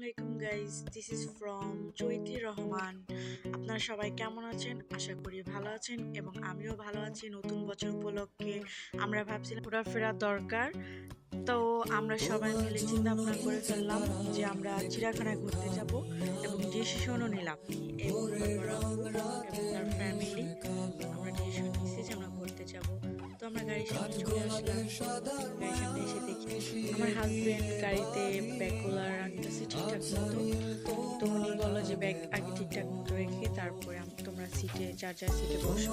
আলাইকুম guys, this is from চৈতি রহমান। আপনারা সবাই কেমন আছেন? আশা করি ভালো আছেন এবং আমিও ভালো আছি। নতুন বছর উপলক্ষে আমরা ভাবছিলাম ঘোরাফেরা দরকার, তো আমরা সবাই মিলে চিন্তা ভাবনা করে ফেললাম যে আমরা চিড়িয়াখানায় ঘুরতে যাব এবং ডিসিশনও নিলাম এবং তার ফ্যামিলি আমরা ডিসিশন নিচ্ছি যে আমরা ঘুরতে যাব। তো আমরা গাড়ির সামনে চলে আসলাম। গাড়ির সামনে এসে দেখি আমার হাজবেন্ড গাড়িতে ব্যাগগুলো রাখতেছে ঠিকঠাক মতো। তো উনি বললো যে ব্যাগ আগে ঠিকঠাক মতো রেখে তারপরে তোমরা সিটে যার যার সিটে বসো।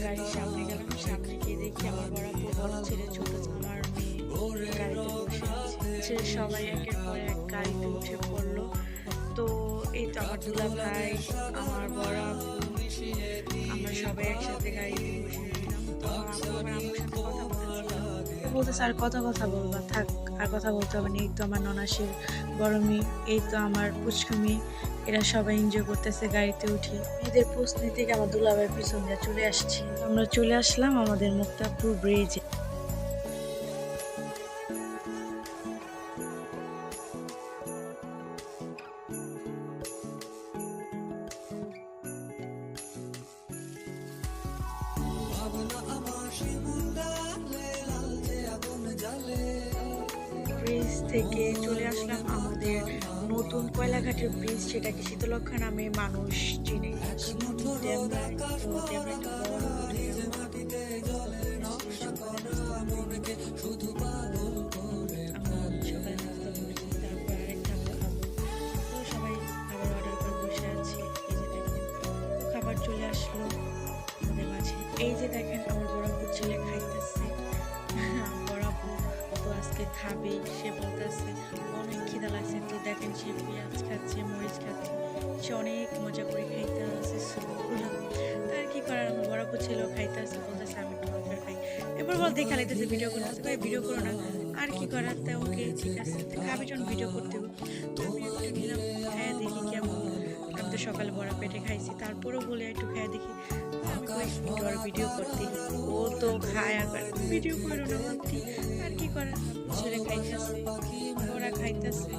গাড়ির সামনে গেলাম, সামনে গিয়ে দেখি আমার বড় আপু, বড় ছেলে, ছোট আমার মেয়ে গাড়িতে বসে আছে। সবাই একের পর এক গাড়িতে উঠে পড়লো। তো এই তো আমার দুলা ভাই, আমার বড় আপু, আমরা সবাই একসাথে গাড়িতে বসে রইলাম। তো আমার আপু আমার আম্মুর সাথে কথা বলতেছে, আর কথা বলবা, থাক আর কথা বলতে হবে না। এই তো আমার ননাসের বড় মেয়ে, এই তো আমার পুচকু মেয়ে, এরা সবাই এনজয় করতেছে গাড়িতে উঠে। এদের প্রশ্ন থেকে আমার দুলাভাইয়ের পিছন দিয়ে চলে আসছি। আমরা চলে আসলাম আমাদের মুক্তাপুর ব্রিজে। ব্রিজ থেকে চলে আসলাম আমাদের নতুন কয়লাঘাটের ব্রিজ, সেটাকে শীতলক্ষা নামে মানুষ চিনে। খাবার চলে আসলো আমাদের মাঝে। এই যে দেখেন আমার বড় আপু ছেলে খাইতেছে। বড় আপু তো আজকে খাবে, সে বলতেছে অনেক খিদা লাগছে। তো দেখেন সে পেঁয়াজ খাচ্ছে, মরিচ খাচ্ছে, সে অনেক মজা করে খাইতে আছে স্যুপগুলো। তার কি করার, আমার বড় আপু ছেলেও খাইতে আছে, বলতেছে আমি একটু বরফের খাই। এরপর বল দেখা লাগতেছে ভিডিও করতেছে, ভাই ভিডিও করো না, আর কি করার। তা ওকে ঠিক আছে, খাবি যখন ভিডিও করতে হবে। আমি একটু নিলাম, হ্যাঁ দেখি কেমন। আমি তো সকালে বড় পেটে খাইছি, তারপরেও বলে একটু খাই দেখি। আমি একটু আর ভিডিও করতে, ও তো খায় আর ভিডিও করো না বলতে, আর কি করার। ছেলে খাইতেছে, ওরা খাইতেছে,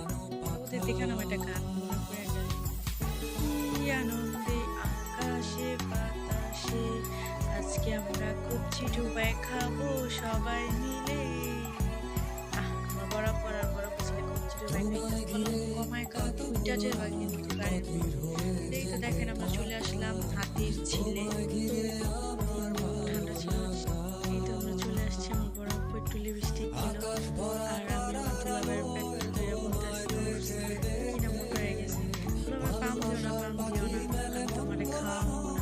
ওদের দেখে আমার একটা গান মনে পড়ে যায়। কি আনন্দে আকাশে বাতাসে আজকে আমরা কবজি ডুবাই খাবো সবাই মিলে। আমার বড় ছেলে কবজি ডুবাই কমায় খাওয়া দুইটা যে কিন্তু গাড়িতে। এই তো দেখেন আমরা চলে আসলাম হাতির ঝিলে। ঠান্ডা ছিল, এই তো আমরা চলে আসছি। আমার বড় আপু একটু লিপস্টিক কিলো, আর আমি আমার দুলাভাইয়ের প্যান্ট ধরে বলতেছি কিনা মোটা হয়ে গেছে। দুলাভাই পাম দিও না, আমি তোমার খাওয়াবো না।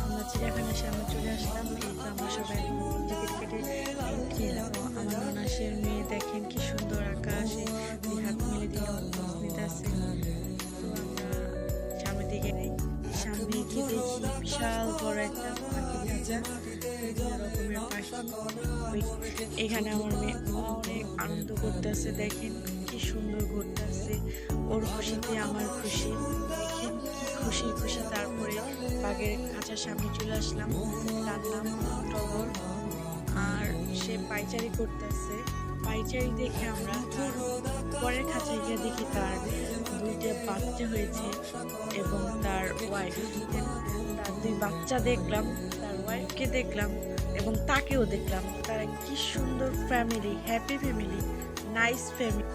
আমরা চিড়িয়াখানার সামনে চলে আসলাম। এই তো আমরা সবাই টিকিট কেটে খেলাম। আমার ননাসের মেয়ে দেখেন কি সুন্দর আকাশে হাত মেলে দিল নিতে আসছে। তো আমরা সামনের দিকে সামনে গিয়ে দেখি বিশাল বড় একটা পাখি খাঁচা, রকমের পাখি। এখানে আমার মেয়ে অনেক আনন্দ করতেছে, দেখেন কি সুন্দর ঘুরতেছে। ওর খুশিতে আমার খুশি, দেখেন কি খুশি খুশি। তারপরে বাঘের খাঁচার সামনে চলে আসলাম, তার নাম টগর, আর সে পাইচারি করতেছে। পাইচারি দেখে আমরা পরের খাঁচায় গিয়ে দেখি তার দুইটা বাচ্চা হয়েছে এবং তার ওয়াইফ। তার দুই বাচ্চা দেখলাম, তার ওয়াইফকে দেখলাম এবং তাকেও দেখলাম। তারা কি সুন্দর family, happy family, nice family.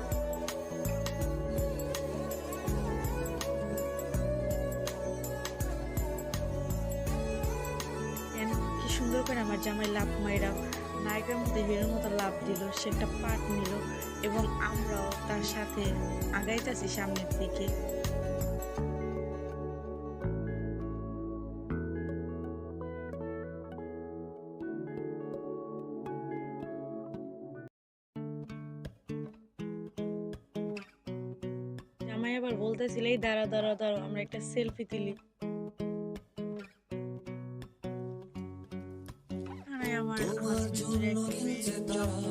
কি সুন্দর করে আমার জামাই লাভ মাইরা নায়কের মধ্যে হিরোর মতো লাভ দিল, সে একটা পার্ট নিল এবং আমরাও তার সাথে আগাইতেছি সামনের দিকে। জামাই আবার বলতেছিল এই দাঁড়া দাঁড়া দাঁড়া, আমরা একটা সেলফি তুলি।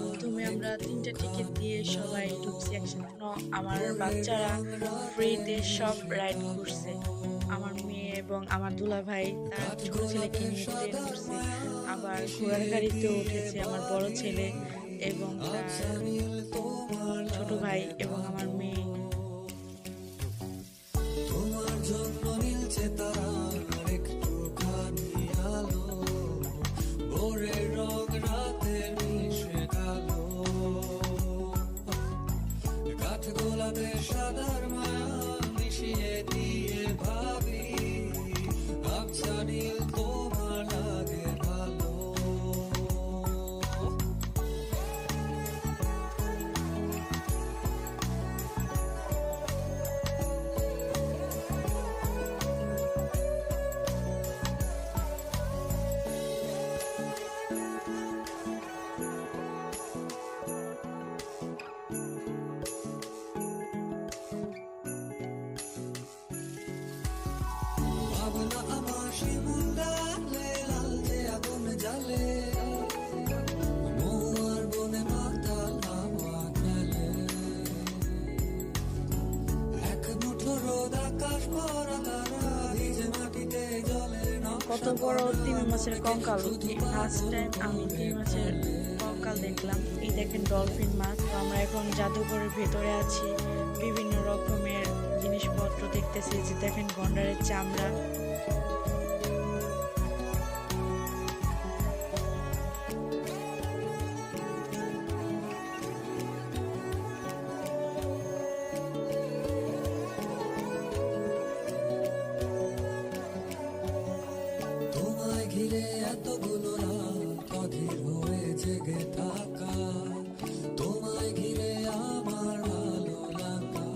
প্রথমে আমরা 3টা টিকিট দিয়ে সবাই ঢুকছি একসাথে। আমার বাচ্চারা ফ্রিতে সব রাইড ঘুরছে। আমার মেয়ে এবং আমার দুলা ভাই তার ছোট ছেলেকে নিয়ে ট্রেন ঘুরছে, আবার ঘোড়ার গাড়িতেও উঠেছে আমার বড় ছেলে এবং তার ছোট ভাই এবং আমার মেয়ে তারার একটুখানি আলো, ভোরের রং রাতের মিশে কালো, কাঠ গোলাপের সাদার মায়া মিশিয়ে দিয়ে ভাবি আবছা নীল তোমার লাগে ভালো। ভাবনা আমার শিমুল ডালে লালচে আগুন জ্বালে, মহুয়ার বনে মাতাল হাওয়া খেলে, এক মুঠো রোদ আকাশ ভরা তারা ভিজে মাটিতে জলে কত বড় তিমি মাছের কঙ্কাল! ফার্স্ট টাইম আমি তিমি মাছের কঙ্কাল দেখলাম। এই দেখেন ডলফিন মাছ। তো আমরা এখন জাদুঘরের ভেতরে আছি, বিভিন্ন রকমের জিনিসপত্র দেখতেছি। যে দেখেন গন্ডারের চামড়া, তোমায় ঘিরে এতগুলো রাত অধীর হয়ে জেগে থাকা, তোমায় ঘিরে আমার ভালো লাগা,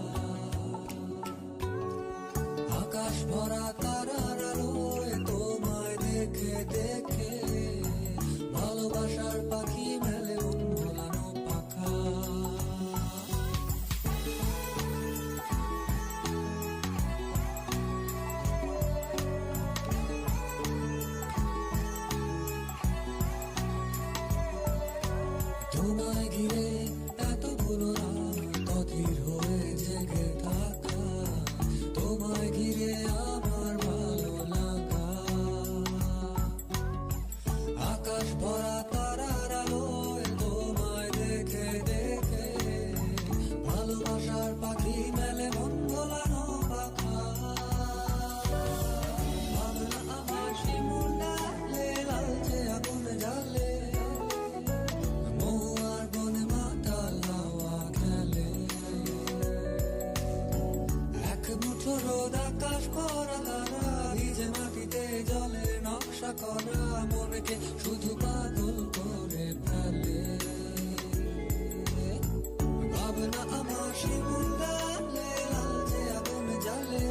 আকাশ ভরা তারার আলোয় তোমায় দেখে দেখে ভালোবাসার পাখি মেলে মন ভোলানো পাখা। তোমায় ঘিরে এতগুলো রাত অধীর হয়ে জেগে থাকা, তোমায় ঘিরে আমার ভালো লাগা, আকাশ ভরা তারার আলোয় তোমায় দেখে দেখে ভালোবাসার পাখি মেলে মন ভোলানো পাখা। ভাবনা আমার শিমুল ডালে লালচে আগুন জ্বালে, মহুয়ার বনে মাতাল হাওয়া খেলে, এক মুঠো রোদ আকাশ ভরা তারা ভিজে মাটিতে জলে নকশা করা মনকে শুধু পাগল করে ফেলে। ভাবনা আমার শিমুল ডালে লালচে আগুন জ্বালে,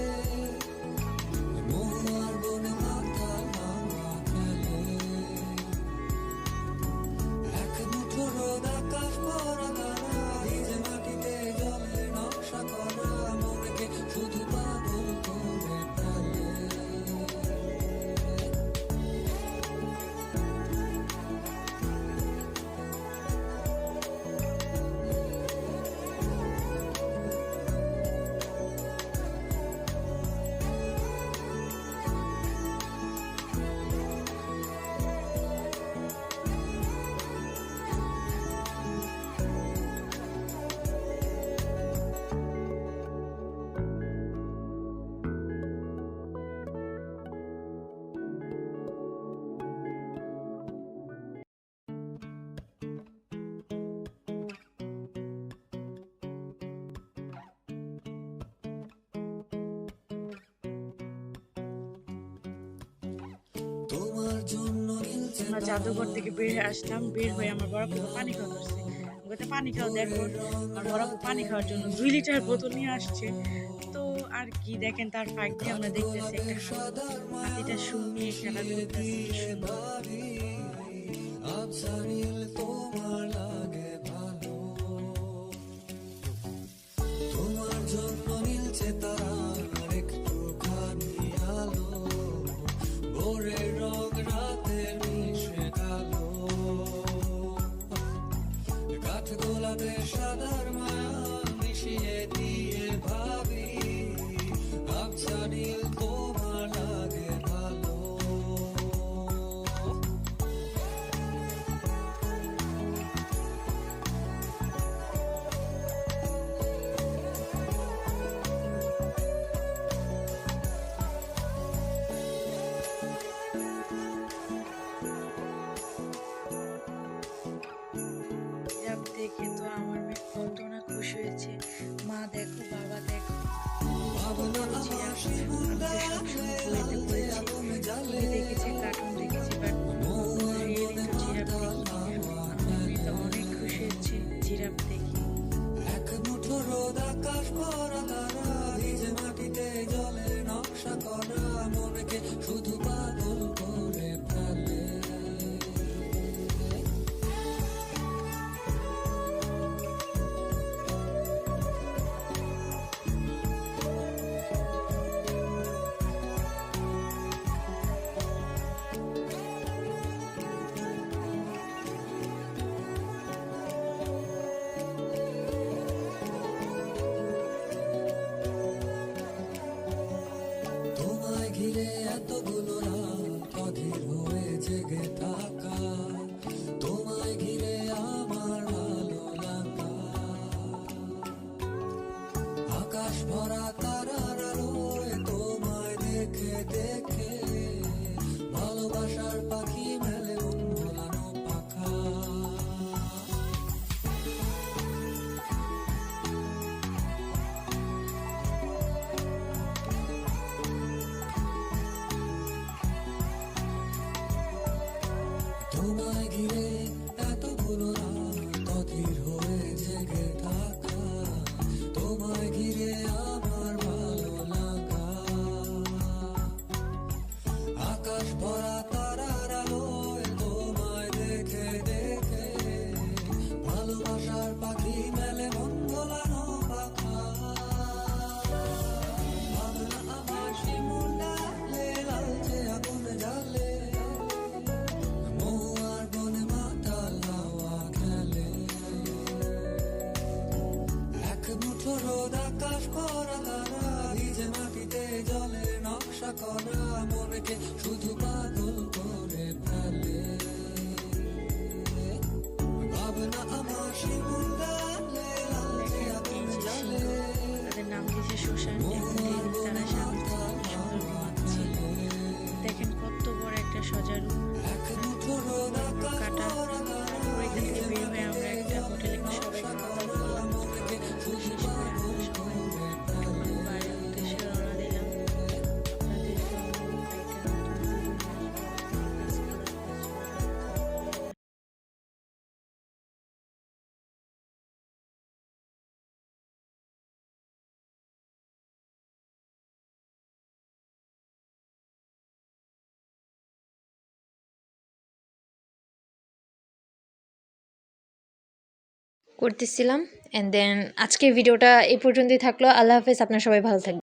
মহুয়ার বনে মাতাল হাওয়া খেলে, এক মুঠো রোদ আকাশ ভরা তারা ভিজে মাটিতে জলে নকশা করা মনকে শুধু পাগল করে ফেলে। তোমার জন্য মিলছে আমরা জাদুঘর থেকে বের হয়ে আসলাম। বের হয়ে আমার বড় আপু পানি খাওয়া ধরছে। ওকে পানি খাওয়া দেখো, আমার বড় আপু পানি খাওয়ার জন্য 2 লিটার বোতল নিয়ে আসছে। তো আর কি দেখেন, তার ফাঁক দিয়ে আমরা দেখতেছি একটা হাতিটা সুর নিয়ে খেলা করতেছে। কি সুন্দর! আবছা নীল তোমার লাগে ভালো, তোমার জন্য মিলছে তারার একটুখানি আলো, ভোরের রং রাতের মিশে কালো, কাঠ গোলাপের সাদার মায়া মিশিয়ে দিয়ে ভাবি আবছা নীল তোমার লাগে ভালো। মা দেখো, বাবা দেখো, কত ভাবনা বড় আমার জিরাফ। আমি তো সবসময় বইতে পড়েছি, টিভি দেখেছি, কার্টুন দেখেছি, বাট রিয়েলি তো জিরাফ দেখি। আমি এমনিতে অনেক খুশি হচ্ছি জিরাফ দেখি। এক মুঠো রোদ আকাশ করা তারা ভিজে মাটিতে জলে নকশা করা মনকে শুধু পাগল করে ফেলে। তোমায় ঘিরে এতগুলো রাত অধীর হয়ে জেগে থাকা, তোমায় ঘিরে আমার ভালো লাগা, আকাশ ভরা তারার আলোয় তোমায় দেখে দেখে ভালোবাসার পাখি মেলে মন ভোলানো পাখা। তোমায় ঘিরে এতগুলো রাত অধীর হয়ে জেগে থাকা, তোমায় ঘিরে আমার ভালো লাগা, আকাশ ভরা তারার আলোয় তোমায় দেখে দেখে ভালোবাসার পাখি মেলে মন ভোলানো পাখা। ভাবনা আমার শিমুল ডালে লালচে আগুন জ্বালে, মহুয়ার বনে মাতাল হাওয়া খেলে, এক মুঠো রোদ আকাশ করা তারা ভিজে মাটিতে জলে নকশা করা মনকে শুধু পাগল করে ফেলে। ভাবনা আমার শিমুল ডালে লালচে দেখেন আগুন এই যে জ্বালে, সিংহ, তাদের নাম দিয়েছে শোষণ। এমনিতেই তারা শান্ত সুন্দর ঘুমাচ্ছে। দেখেন কত বড় একটা সজারু। এক মুঠো রোদ আকাশ কাটা। করা তারপর এখান থেকে বের হয়ে আমরা একটা হোটেলে সবাই খাওয়া দাওয়া করলাম। মনকে শুধু শেষ করে আমরা সবাই এখন বাড়ির উদ্দেশ্যে রওনা দিলাম। আপনাদেরকে অনুরোধ এটা নতুন ভিডিও নিয়ে আসবো। করতেছিলাম। অ্যান্ড দেন আজকের ভিডিওটা এই পর্যন্তই থাকলো। আল্লাহ হাফেজ। আপনারা সবাই ভালো থাকবেন।